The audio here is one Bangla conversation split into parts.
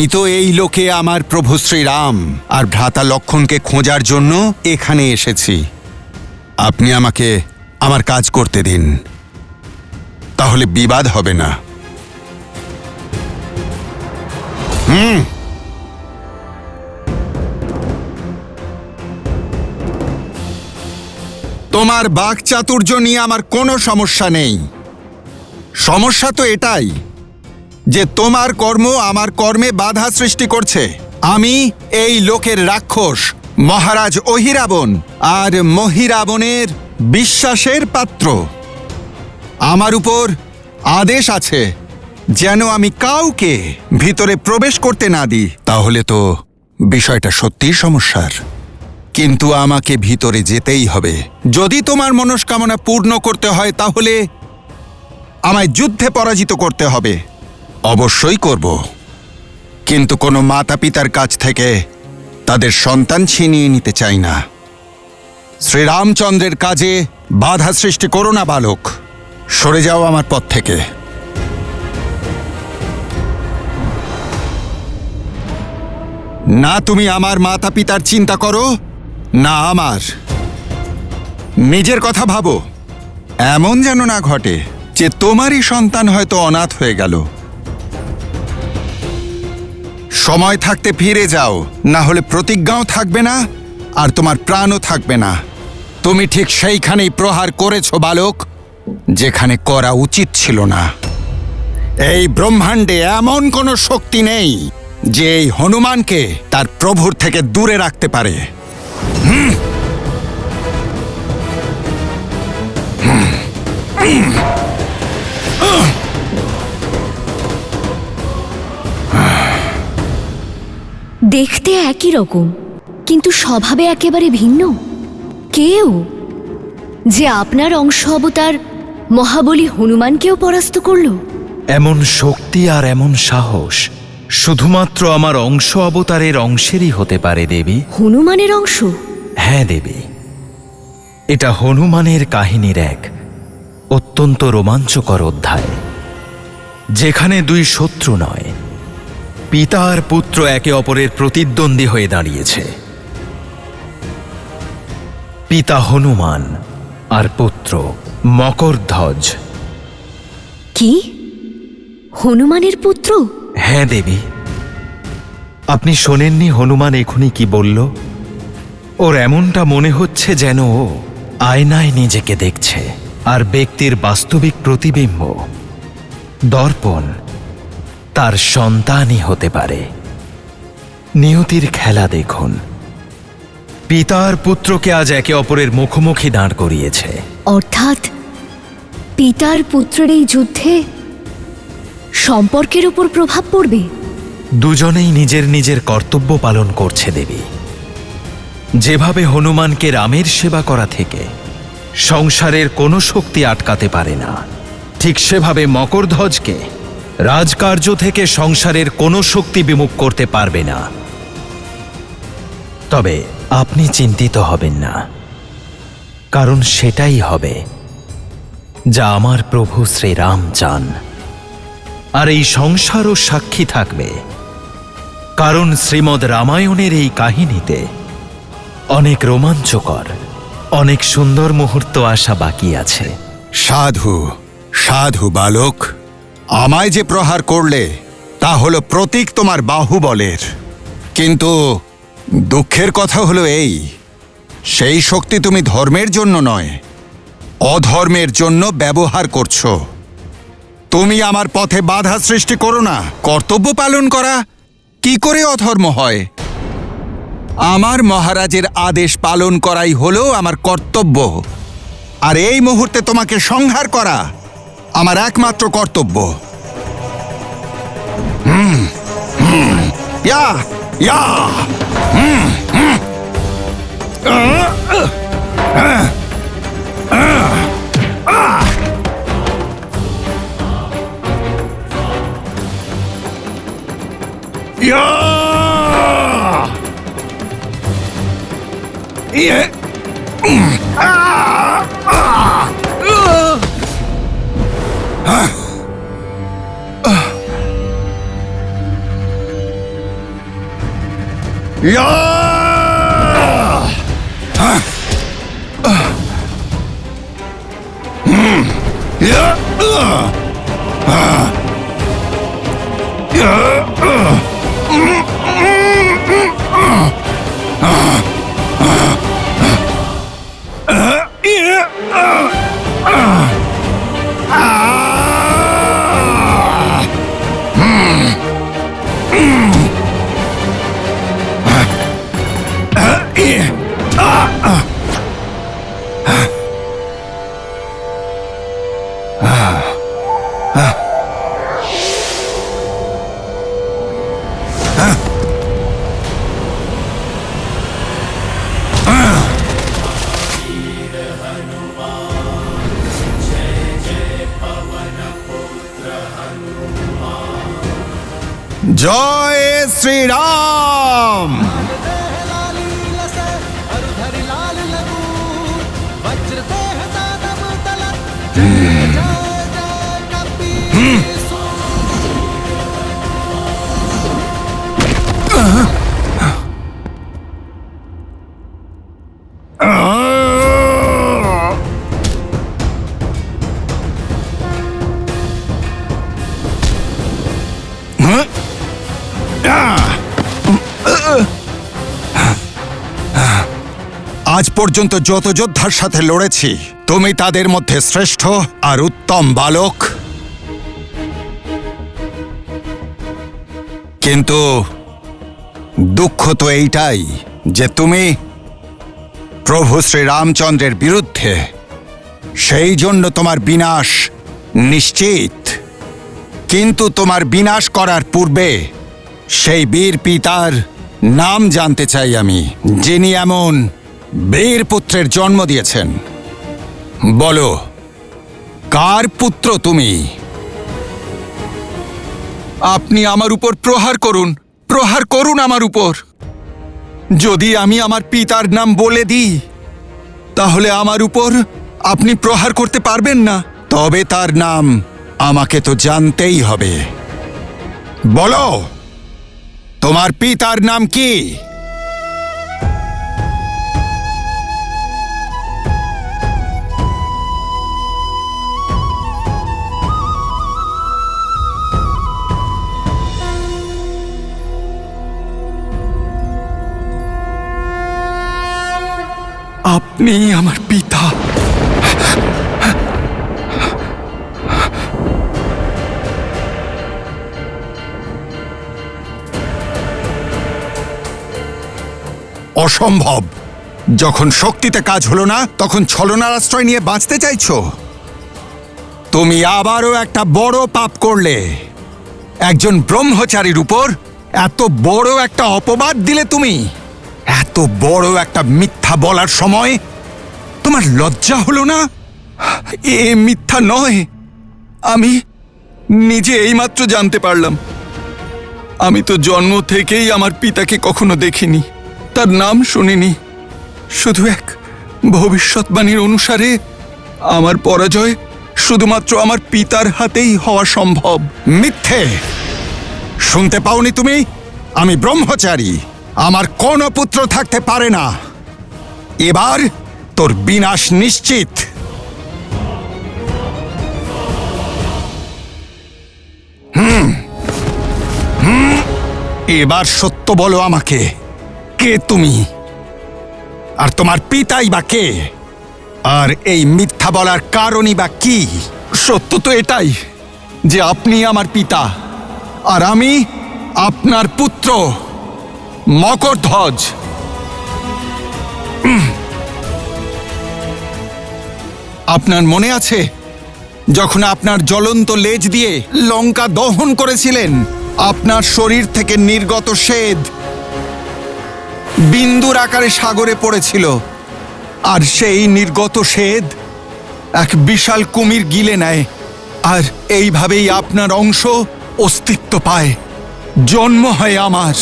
আমি তো এই লোকে আমার প্রভু শ্রীরাম আর ভ্রাতা লক্ষণকে খোঁজার জন্য এখানে এসেছি। আপনি আমাকে আমার কাজ করতে দিন, তাহলে বিবাদ হবে না। তোমার বাকচাতুর্য নিয়ে আমার কোনো সমস্যা নেই। সমস্যা তো এটাই যে তোমার কর্ম আমার কর্মে বাধা সৃষ্টি করছে। আমি এই লোকের রাক্ষস মহারাজ অহিরাবণ আর মহিরাবণের বিশ্বাসের পাত্র। আমার উপর আদেশ আছে যেন আমি কাউকে ভিতরে প্রবেশ করতে না দিই। তাহলে তো বিষয়টা সত্যিই সমস্যার, কিন্তু আমাকে ভিতরে যেতেই হবে। যদি তোমার মনস্কামনা পূর্ণ করতে হয় তাহলে আমায় যুদ্ধে পরাজিত করতে হবে। অবশ্যই করব, কিন্তু কোনো মাতা পিতার কাছ থেকে তাদের সন্তান ছিনিয়ে নিতে চাই না। শ্রীরামচন্দ্রের কাজে বাধা সৃষ্টি করো না বালক। সরে যাও আমার পথ থেকে। না তুমি আমার মাতা পিতার চিন্তা করো, না আমার নিজের কথা ভাবো। এমন যেন না ঘটে যে তোমারই সন্তান হয়তো অনাথ হয়ে গেল। সময় থাকতে ফিরে যাও, না হলে প্রতিজ্ঞাও থাকবে না আর তোমার প্রাণও থাকবে না। তুমি ঠিক সেইখানেই প্রহার করেছ বালক, যেখানে করা উচিত ছিল না। এই ব্রহ্মাণ্ডে এমন কোনো শক্তি নেই যে এই হনুমানকে তার প্রভুর থেকে দূরে রাখতে পারে। দেখতে একই রকম, কিন্তু স্বভাবে একেবারে ভিন্ন। কেউ যে আপনার অংশ অবতার মহাবলী হনুমানকেও পরাস্ত করল। এমন শক্তি আর এমন সাহস শুধুমাত্র আমার অংশ অবতারের অংশেরই হতে পারে দেবী। হনুমানের অংশ? হ্যাঁ দেবী, এটা হনুমানের কাহিনীর এক অত্যন্ত রোমাঞ্চকর অধ্যায়, যেখানে দুই শত্রু নয়, পিতা আর পুত্র একে অপরের প্রতিদ্বন্দ্বী হয়ে দাঁড়িয়েছে। পিতা হনুমান আর পুত্র মকরধ্বজ। কি? হনুমানের পুত্র? হ্যাঁ দেবী, আপনি শোনেননি হনুমান এখনই কি বলল? ওর এমনটা মনে হচ্ছে যেন ও আয়নায় নিজেকে দেখছে, আর ব্যক্তির বাস্তবিক প্রতিবিম্ব দর্পণ তার সন্তানই হতে পারে। নিয়তির খেলা দেখুন, পিতা আর পুত্রকে আজ একে অপরের মুখোমুখি দাঁড় করিয়েছে। অর্থাৎ পিতার পুত্রের এই যুদ্ধে সম্পর্কের উপর প্রভাব পড়বে। দুজনেই নিজের নিজের কর্তব্য পালন করছে দেবী। যেভাবে হনুমানকে রামের সেবা করা থেকে সংসারের কোনো শক্তি আটকাতে পারে না, ঠিক সেভাবে মকরধ্বজকে রাজকার্য থেকে সংসারের কোনো শক্তি বিমুখ করতে পারবে না। তবে আপনি চিন্তিত হবেন না, কারণ সেটাই হবে যা আমার প্রভু শ্রীরাম চান। আর এই সংসারও সাক্ষী থাকবে, কারণ শ্রীমদ্ রামায়ণের এই কাহিনীতে অনেক রোমাঞ্চকর, অনেক সুন্দর মুহূর্ত আসা বাকি আছে। সাধু সাধু বালক, আমায় যে প্রহার করলে তা হলো প্রতীক তোমার বাহুবলের, কিন্তু দুঃখের কথা হলো এই, সেই শক্তি তুমি ধর্মের জন্য নয়, অধর্মের জন্য ব্যবহার করছো। তুমি আমার পথে বাধা সৃষ্টি করো না। কর্তব্য পালন করা কি করে অধর্ম হয়? আমার মহারাজের আদেশ পালন করাই হলো আমার কর্তব্য, আর এই মুহূর্তে তোমাকে সংহার করা আমার একমাত্র কর্তব্য। ইয়া ইয়া জয় শ্রীরাম। আজ পর্যন্ত যত যোদ্ধার সাথে লড়েছি, তুমি তাদের মধ্যে শ্রেষ্ঠ আর উত্তম বালক। কিন্তু দুঃখ তো এইটাই যে তুমি প্রভু শ্রীরামচন্দ্রের বিরুদ্ধে, সেই জন্য তোমার বিনাশ নিশ্চিত। কিন্তু তোমার বিনাশ করার পূর্বে সেই বীর পিতার নাম জানতে চাই আমি, যিনি এমন বীর পুত্রের জন্ম দিয়েছেন। বলো, কার পুত্র তুমি? আপনি আমার উপর প্রহার করুন, প্রহার করুন আমার উপর। যদি আমি আমার পিতার নাম বলে দিই, তাহলে আমার উপর আপনি প্রহার করতে পারবেন না। তবে তার নাম আমাকে তো জানতেই হবে। বলো, তোমার পিতার নাম কি? আপনি আমার পিতা। অসম্ভব। যখন শক্তিতে কাজ হলো না, তখন ছলনার আশ্রয় নিয়ে বাঁচতে চাইছো। তুমি আবারও একটা বড় পাপ করলে। একজন ব্রহ্মচারীর উপর এত বড় একটা অপবাদ দিলে তুমি। এত বড় একটা মিথ্যা বলার সময় তোমার লজ্জা হলো না? এ মিথ্যা নয়। আমি নিজে এইমাত্র জানতে পারলাম। আমি তো জন্ম থেকেই আমার পিতাকে কখনো দেখিনি, তার নাম শুনিনি। শুধু এক ভবিষ্যৎবাণীর অনুসারে আমার পরাজয় শুধুমাত্র আমার পিতার হাতেই হওয়া সম্ভব। মিথ্যে! শুনতে পাওনি তুমি? আমি ব্রহ্মচারী, আমার কোনো পুত্র থাকতে পারে না। এবার তোর বিনাশ নিশ্চিত। এবার সত্য বলো আমাকে, কে তুমি? আর তোমার পিতাই বা কে? আর এই মিথ্যা বলার কারণই বা কি? সত্য তো এটাই যে আপনি আমার পিতা, আর আমি আপনার পুত্র মকরধ্বজ। আপনার মনে আছে যখন আপনার জ্বলন্ত লেজ দিয়ে লঙ্কা দহন করেছিলেন? আপনার শরীর থেকে নির্গত স্বেদ বিন্দুর আকারে সাগরে পড়েছিল, আর সেই নির্গত স্বেদ এক বিশাল কুমির গিলে নেয়, আর এইভাবেই আপনার অংশ অস্তিত্ব পায়, জন্ম হয় আমার।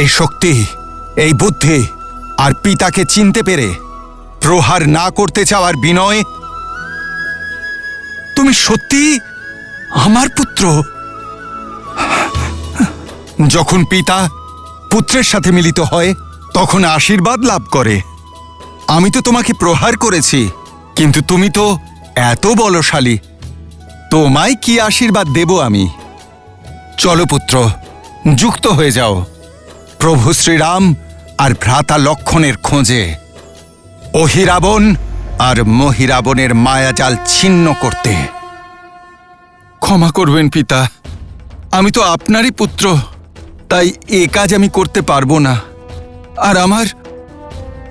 এই শক্তি, এই বুদ্ধি আর পিতাকে চিনতে পেরে প্রহার না করতে চাওয়ার বিনয় তুমি সত্যি আমার পুত্র? যখন পিতা পুত্রের সাথে মিলিত হয় তখন আশীর্বাদ লাভ করে। আমি তো তোমাকে প্রহার করেছি, কিন্তু তুমি তো এত বলশালী, তোমায় কি আশীর্বাদ দেব আমি? চলো পুত্র, যুক্ত হয়ে যাও প্রভু শ্রীরাম আর ভ্রাতা লক্ষণের খোঁজে, অহিরাবণ আর মহিরাবণের মায়াজাল ছিন্ন করতে। ক্ষমা করবেন পিতা, আমি তো আপনারই পুত্র, তাই এ কাজ আমি করতে পারবো না, আর আমার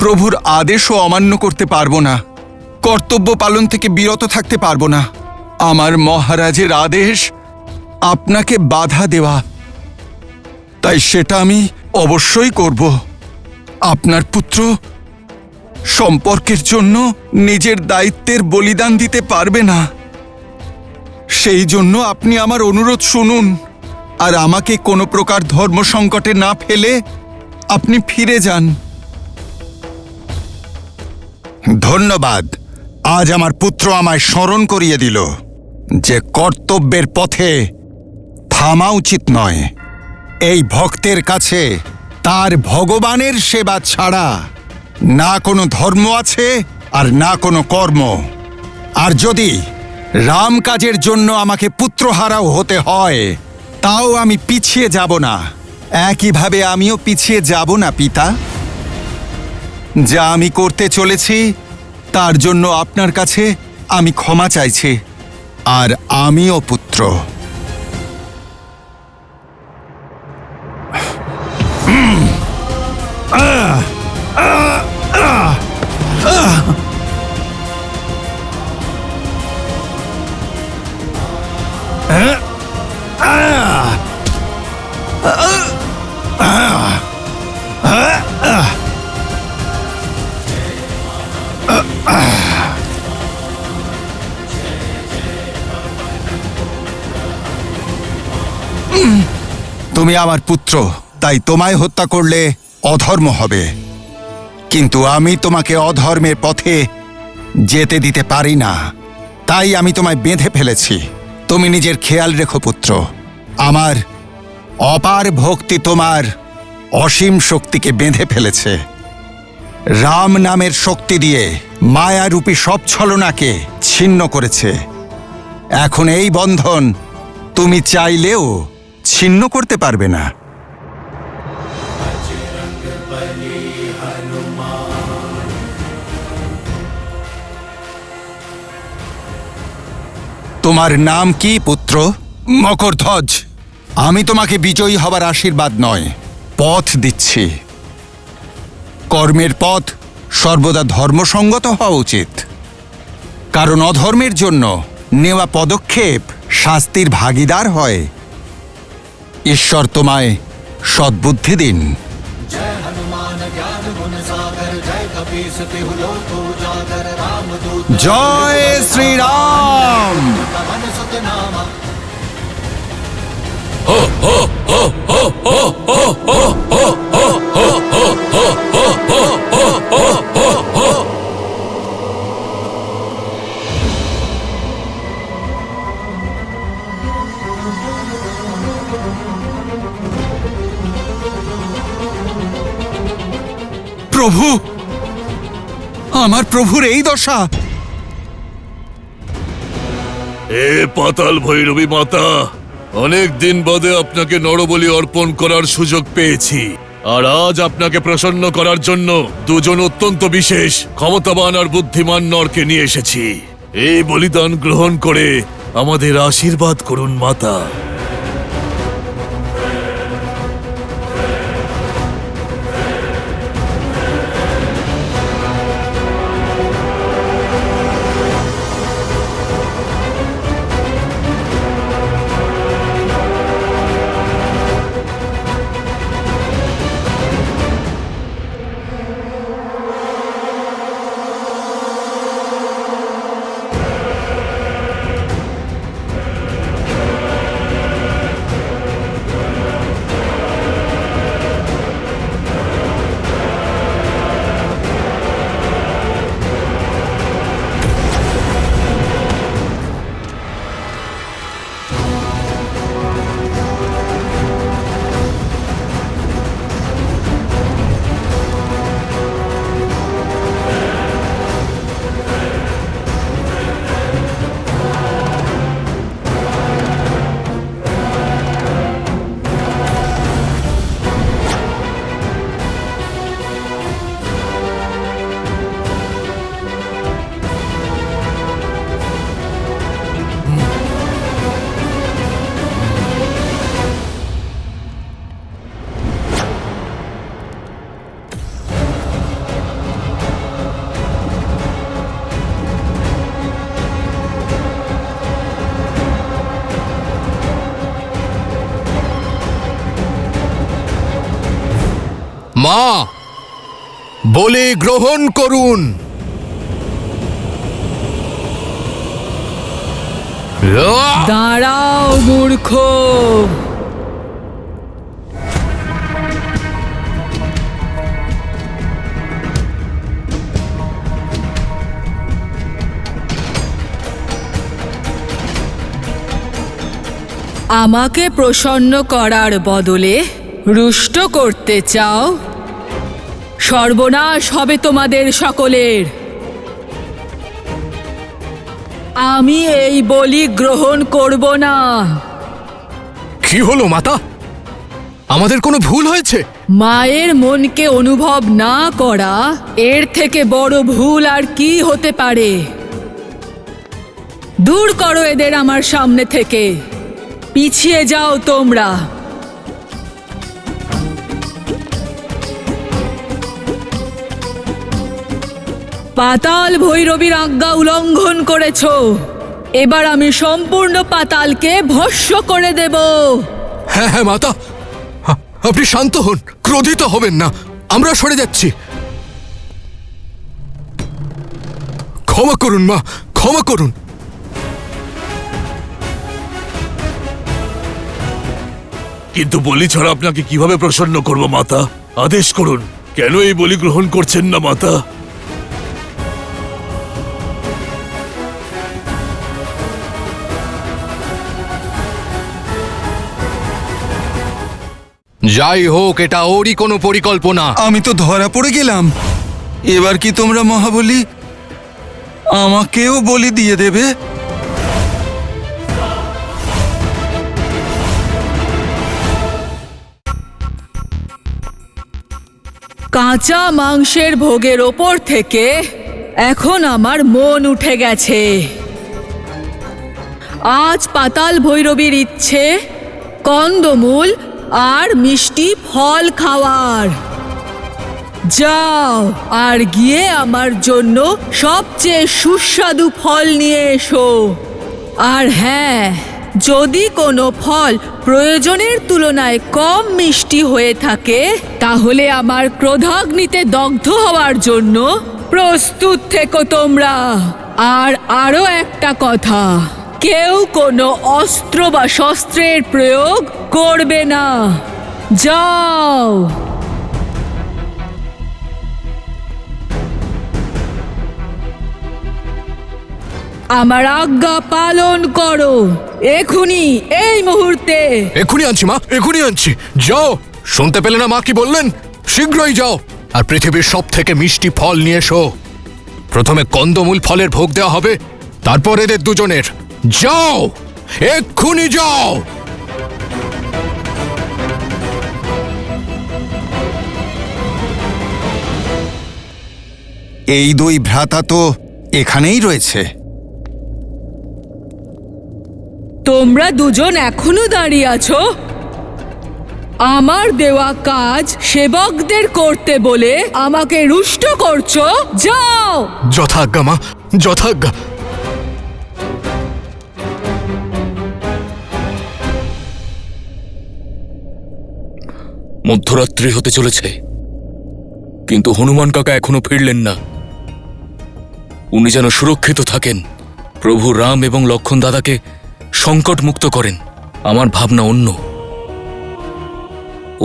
প্রভুর আদেশও অমান্য করতে পারবো না, কর্তব্য পালন থেকে বিরত থাকতে পারবো না। আমার মহারাজের আদেশ আপনাকে বাধা দেওয়া, তাই সেটা আমি অবশ্যই করব। আপনার পুত্র সম্পর্কের জন্য নিজের দায়িত্বের বলিদান দিতে পারবে না, সেই জন্য আপনি আমার অনুরোধ শুনুন, আর আমাকে কোনো প্রকার ধর্ম সংকটে না ফেলে আপনি ফিরে যান। ধন্যবাদ। আজ আমার পুত্র আমায় স্মরণ করিয়ে দিল যে কর্তব্যের পথে থামা উচিত নয়। এই ভক্তের কাছে তার ভগবানের সেবা ছাড়া না কোনো ধর্ম আছে আর না কোনো কর্ম। আর যদি রাম কাজের জন্য আমাকে পুত্রহারাও হতে হয়, তাও আমি পিছিয়ে যাব না। একইভাবে আমিও পিছিয়ে যাব না পিতা। যা আমি করতে চলেছি তার জন্য আপনার কাছে আমি ক্ষমা চাইছি, আর আমিও পুত্র। তুমি আমার পুত্র, তাই তোমায় হত্যা করলে অধর্ম হবে, কিন্তু আমি তোমাকে অধর্মের পথে যেতে দিতে পারি না, তাই আমি তোমায় বেঁধে ফেলেছি। তুমি নিজের খেয়াল রেখো পুত্র। আমার অপার ভক্তি তোমার অসীম শক্তিকে বেঁধে ফেলেছে। রাম নামের শক্তি দিয়ে মায়ারূপী সব ছলনাকে ছিন্ন করেছে। এখন এই বন্ধন তুমি চাইলেও ছিন্ন করতে পারবে না। তোমার নাম কি পুত্র? মকরধ্বজ। আমি তোমাকে বিজয়ী হবার আশীর্বাদ নয়, পথ দিচ্ছি। কর্মের পথ সর্বদা ধর্মসঙ্গত হওয়া উচিত, কারণ অধর্মের জন্য নেওয়া পদক্ষেপ শাস্তির ভাগীদার হয়। ঈশ্বর তোমায় সদ্বুদ্ধি দিন। জয় শ্রীরাম। প্রভু, আমার প্রভুর এই দশা। এ পাতাল ভৈরবী মাতা, অনেক দিন বাদে আপনাকে নরবলি অর্পণ করার সুযোগ পেয়েছি, আর আজ আপনাকে প্রসন্ন করার জন্য দুজন অত্যন্ত বিশেষ ক্ষমতাবান আর বুদ্ধিমান নরকে নিয়ে এসেছি। এই বলিদান গ্রহণ করে আমাদের আশীর্বাদ করুন মাতা। মা, বলি গ্রহণ করুন। দাঁড়াও মূর্খ! আমাকে প্রসন্ন করার বদলে রুষ্ট করতে চাও? সর্বনাশ হবে তোমাদের সকলের। আমি এই বলি গ্রহণ করব না। কি হলো মাতা? আমাদের কোনো ভুল হয়েছে? মায়ের মনকে অনুভব না করা এর থেকে বড় ভুল আর কি হতে পারে? দূর করো এদের আমার সামনে থেকে। পিছিয়ে যাও তোমরা। পাতাল ভৈরবীর আজ্ঞা উল্লঙ্ঘন করেছো। এবার আমি সম্পূর্ণ পাতালকে ভস্ম করে দেব। হ্যাঁ হ্যাঁ মাতা, আপনি শান্ত হন, ক্রোধিত হবেন না। আমরা সরে যাচ্ছি। ক্ষমা করুন মা, ক্ষমা করুন। কিন্তু বলি ছাড়া আপনাকে কিভাবে প্রসন্ন করব মাতা? আদেশ করুন, কেন এই বলি গ্রহণ করছেন না মাতা? যাই হোক, এটা ওরই কোনো পরিকল্পনা। আমি তো ধরা পড়ে গেলাম। এবার কি তোমরা মহাবলী আমাকেও বলি দিয়ে দেবে? কাঁচা মাংসের ভোগের ওপর থেকে এখন আমার মন উঠে গেছে। আজ পাতাল ভৈরবীর ইচ্ছে কন্দমূল আর মিষ্টি ফল খাওয়ার। যাও আর গিয়ে আমার জন্য সবচেয়ে সুস্বাদু ফল নিয়ে এসো। আর হ্যাঁ, যদি কোনো ফল প্রয়োজনের তুলনায় কম মিষ্টি হয়ে থাকে তাহলে আমার ক্রোধাগ্নিতে দগ্ধ হওয়ার জন্য প্রস্তুত থেকো তোমরা। আর আরো একটা কথা, কেউ কোনো অস্ত্র বা শস্ত্রের প্রয়োগ করবে না। যাও। আমার আজ্ঞা পালন করো, এখুনি, এই মুহূর্তে। এখনই আনছি মা, এখনই আনছি। যাও। শুনতে পেলে না মা কি বললেন? শীঘ্রই যাও আর পৃথিবীর সব থেকে মিষ্টি ফল নিয়ে এসো। প্রথমে কন্দমূল ফলের ভোগ দেওয়া হবে, তারপর এদের দুজনের। যাও, এক্ষুনি যাও। এই দুই ভ্রাতা তো এখানেই রয়েছে। তোমরা দুজন এখনো দাঁড়িয়ে আছো? আমার দেওয়া কাজ সেবকদের করতে বলে আমাকে রুষ্ট করছো? যাও। যথাজ্ঞা মা, যথাজ্ঞা। মধ্যরাত্রি হতে চলেছে, কিন্তু হনুমান কাকা এখনো ফিরলেন না। উনি যেন সুরক্ষিত থাকেন, প্রভু রাম এবং লক্ষণ দাদাকে সংকট মুক্ত করেন। আমার ভাবনা অন্য।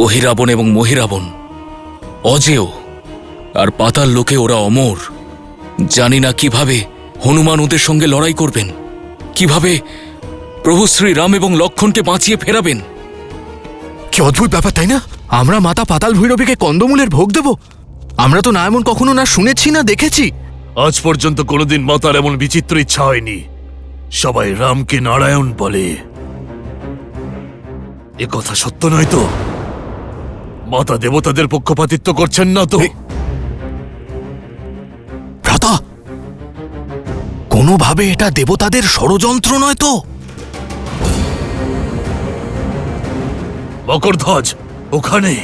অহিরাবণ এবং মহিরাবণ অজেয়, আর পাতাল লোকে ওরা অমর। জানি না কিভাবে হনুমান ওদের সঙ্গে লড়াই করবেন, কিভাবে প্রভু শ্রী রাম এবং লক্ষণকে বাঁচিয়ে ফেরাবেন। কি অদ্ভুত ব্যাপার, তাই না? আমরা মাতা পাতাল ভৈরবীকে কন্দমূলের ভোগ দেব? আমরা তো না এমন কখনো না শুনেছি না দেখেছি। আজ পর্যন্ত কোনোদিন মাতার এমন বিচিত্র ইচ্ছা হয়নি। সবাই রামকে নারায়ণ বলে। এ কথা সত্য নয় তো? মাতা দেবতাদের পক্ষপাতিত্ব করছেন না তো? ভ্রাতা, কোনোভাবে এটা দেবতাদের ষড়যন্ত্র নয় তো? মকরধ্বজ ওখানে।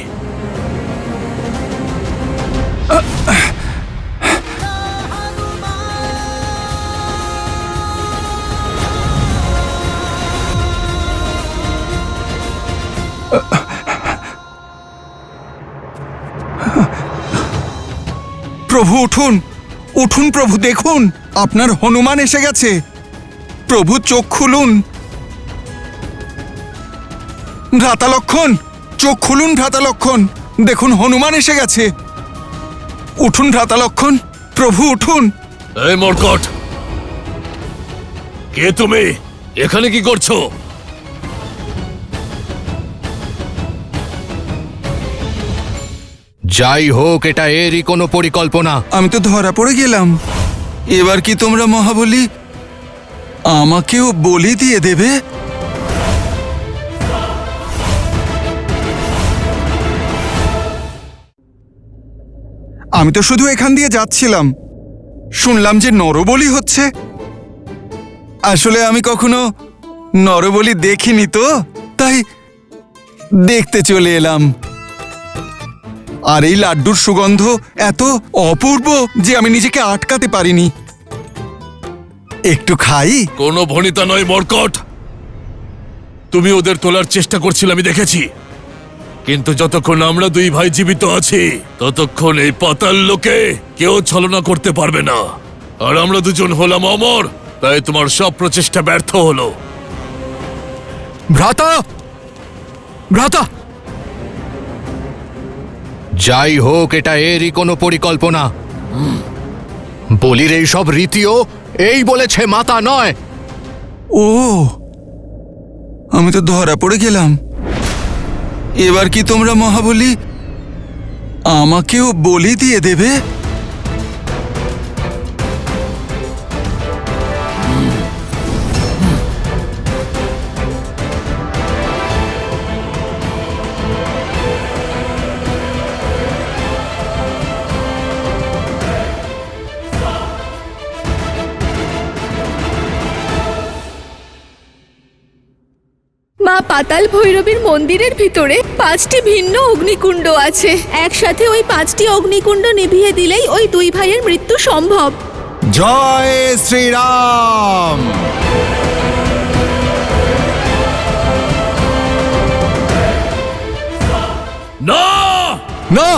প্রভু উঠুন, উঠুন প্রভু, দেখুন আপনার হনুমান এসে গেছে। প্রভু চোখ খুলুন। ভ্রাতালক্ষণ, চোখ খুলুন ভ্রাতালক্ষণ, দেখুন হনুমান এসে গেছে। উঠুন ভ্রাতালক্ষণ, প্রভু উঠুন। এই মর্কট, কে তুমি? এখানে কি করছো? যাই হোক, এটা এরই কোনো পরিকল্পনা। আমি তো ধরা পড়ে গেলাম। এবার কি তোমরা মহাবলী আমাকেও বলি দিয়ে দেবে? আমি তো শুধু এখান দিয়ে যাচ্ছিলাম, শুনলাম যে নরবলি হচ্ছে। আসলে আমি কখনো নরবলি দেখিনি তো, তাই দেখতে চলে এলাম। আর এই লাড্ডুর সুগন্ধ এত অপূর্ব যে আমি নিজেকে আটকাতে পারিনি। একটু খাই? কোনো ভনিতা নয় মর্কট, তুমি ওদের তোলার চেষ্টা করছিলে আমি দেখেছি, কিন্তু যতক্ষণ আমরা দুই ভাই জীবিত আছি ততক্ষণ এই পাতাল লোকে কেউ ছলনা করতে পারবে না। আর আমরা দুজন হলাম অমর, তাই তোমার সব প্রচেষ্টা ব্যর্থ হলো। ভ্রাতা, ভ্রাতা! যাই হোক, এটা এরই কোনো পরিকল্পনা। বলির এই সব রীতিও এই বলেছে, মাতা নয়। ও, আমি তো ধরা পড়ে গেলাম। এবার কি তোমরা মহাবলী আমাকেও বলি দিয়ে দেবে? মা পাতাল ভৈরবীর মন্দিরের ভিতরে 5টি ভিন্ন অগ্নিকুণ্ড আছে। একসাথে ওই 5টি অগ্নিকুণ্ড নিভিয়ে দিলেই ওই দুই ভাইয়ের মৃত্যু সম্ভব। জয় শ্রীরাম। না না!